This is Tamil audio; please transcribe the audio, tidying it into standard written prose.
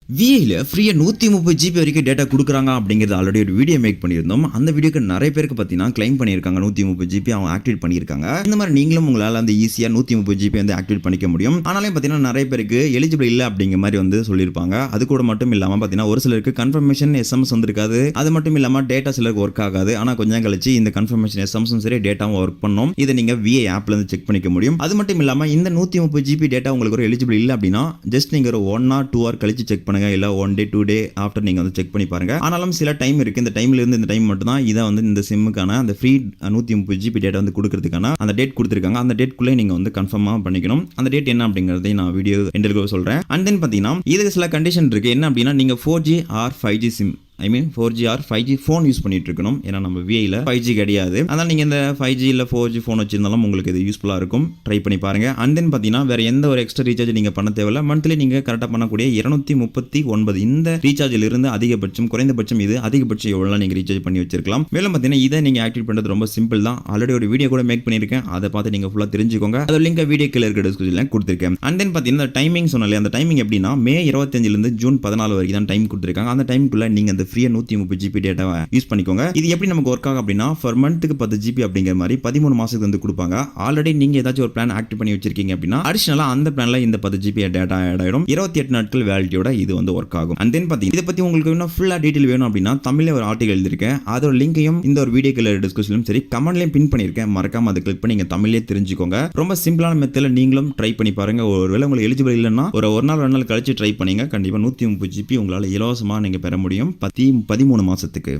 விஐல ஃப்ரீயா 130 ஜிபி வரைக்கும் டேட்டா குடுக்குறாங்க அப்படிங்கிறது ஆல்ரெடி ஒரு வீடியோ மேக் பண்ணியிருந்தோம். அந்த வீடியோக்கு நிறைய பேருக்கு பார்த்தீங்கன்னா கிளைம் பண்ணியிருக்காங்க. 130 ஜிபி அவங்க ஆக்டிவேட் பண்ணியிருக்காங்க. இந்த மாதிரி நீங்களும் உங்களால அந்த ஈஸியா 130 ஜிபி வந்து ஆக்டிவேட் பண்ணிக்க முடியும். ஆனாலும் பார்த்தீங்கன்னா நிறைய பேருக்கு எலிஜிபிள் இல்ல அப்படிங்கிற மாதிரி வந்து சொல்லியிருப்பாங்க. அது கூட மட்டும் இல்லாம பார்த்தீங்கன்னா ஒரு சிலருக்கு கன்ஃபர்மேஷன் எஸ்எம்எஸ் வந்திருக்காது. அது மட்டும் இல்லாம டேட்டா சிலருக்கு ஒர்க் ஆகாது. ஆனா கொஞ்சம் கழிச்சு இந்த கன்ஃபர்மேஷன் எஸ்எம்எஸும் சரி டேட்டாவும் ஒர்க் பண்ணும். இதை நீங்க விஐ ஆப்ல இருந்து செக் பண்ணிக்க முடியும். அது மட்டும் இல்லாம இந்த 130 ஜிபி டேட்டா உங்களுக்கு ஒரு எலிஜிபிள் இல்ல அப்படின்னா ஜஸ்ட் நீங்க ஒரு 1 or 2 hour கழிச்சு செக் பண்ணுங்க. இல்ல 1 day 2 day ஆஃப்டர் நீங்க வந்து செக் பண்ணி பாருங்க. ஆனாலும் சில டைம் இருக்கு. இந்த டைம்ல இருந்து இந்த டைம் மட்டும் தான் இதை வந்து இந்த சிம்முக்கான அந்த ஃப்ரீ 130 ஜிபி டேட்டா வந்து கொடுக்கறதுக்கான அந்த டேட் கொடுத்துருக்காங்க. அந்த டேட்குள்ளே நீங்க வந்து கன்ஃபார்மா பண்ணிக்கணும். அந்த டேட் என்ன அப்படிங்கறதை நான் வீடியோ எண்டில் சொல்றேன். அண்ட் தென் பாத்தீங்கன்னா இதுக்கு சில கண்டிஷன் இருக்கு. என்ன அப்படின்னா நீங்க 4G or 5G sim I mean 4G or 5G phone use பண்ணிட்டு இருக்கணும். ஏன்னா நம்ம விஐல 5G கிடையாது. அதனால் நீங்கள் இந்த 5G இல்லை 4G ஃபோன் வச்சிருந்தாலும் உங்களுக்கு இது யூஸ்ஃபுல்லாக இருக்கும். ட்ரை பண்ணி பாருங்க. அண்ட் தென் பார்த்தீங்கன்னா வேற எந்த ஒரு எக்ஸ்ட்ரா ரீசார்ஜ் நீங்கள் பண்ண தேவையில்ல. மந்த்லி நீங்கள் கரெக்டாக பண்ணக்கூடிய 239 இந்த ரீசார்ஜில் இருந்து அதிகபட்சம் குறைந்தபட்சம் இது அதிகபட்சம் எவ்வளோ நீங்கள் ரீசார்ஜ் பண்ணி வச்சிருக்கலாம். மேலும் பார்த்தீங்கன்னா இதை நீங்கள் ஆக்டிவேட் பண்ணுறது ரொம்ப சிம்பிள் தான். ஆல்ரெடி ஒரு வீடியோ கூட மேக் பண்ணியிருக்கேன். அதை பார்த்து நீங்கள் ஃபுல்லாக தெரிஞ்சுக்கோங்க. அது லிங்க் வீடியோ கீழே இருக்க டிஸ்கிரிப்ஷனில் கொடுத்துருக்கேன். அண்ட் தென் பார்த்தீங்கன்னா டைமிங் சொன்னாலே அந்த டைமிங் எப்படின்னா மே 25 ஜூன் 14 வரைக்கும் தான் டைம் கொடுத்துருக்காங்க. அந்த டைமுக்குள்ள நீங்கள் அந்த ஃப்ரீயாக 130 ஜிபி டேட்டா யூஸ் பண்ணிக்கோங்க. இது எப்படி நமக்கு ஒர்க் ஆகும் அப்படின்னா ஃபர் மந்த்துக்கு 10 ஜிபி அப்படிங்கிற மாதிரி 13 மாசத்துக்கு வந்து கொடுப்பாங்க. ஆல்ரெடி நீங்க ஏதாச்சும் ஒரு பிளான் ஆக்டிவ் பண்ணி வச்சிருக்கீங்க அப்படின்னா அடிஷனலா அந்த பிளான்ல இந்த 10 ஜிபி டேட்டா ஆட் ஆயிடும். 28 நாட்கள் வேலிடிட்டியோட இது வந்து ஒர்க் ஆகும். அண்ட் தென் பாத்தீங்கன்னா இதை பத்தி உங்களுக்கு இன்னும் ஃபுல்லா டீடைல் வேணும் அப்படின்னா தமிழ்ல ஒரு ஆர்டிகல் எழுதிருக்கேன். அதோட லிங்கையும் இந்த ஒரு வீடியோ கீழே டிஸ்கிரிப்ஷன்லயும் சரி கமெண்ட்லயும் பின் பண்ணிருக்கேன். மறக்காம அதை கிளிக் பண்ணி நீங்க தமிழ்லயே தெரிஞ்சுக்கோங்க. ரொம்ப சிம்பிளான மெத்தட்ல நீங்களும் ட்ரை பண்ணி பாருங்க. ஒருவேளை உங்களுக்கு எலிஜிபிள் இல்லைன்னா ஒரு நாள் 2 நாள் கழிச்சு ட்ரை பண்ணீங்க. கண்டிப்பா 130 ஜிபி உங்களால இலவசமா நீங்க பெற முடியும் 13 மாசத்துக்கு.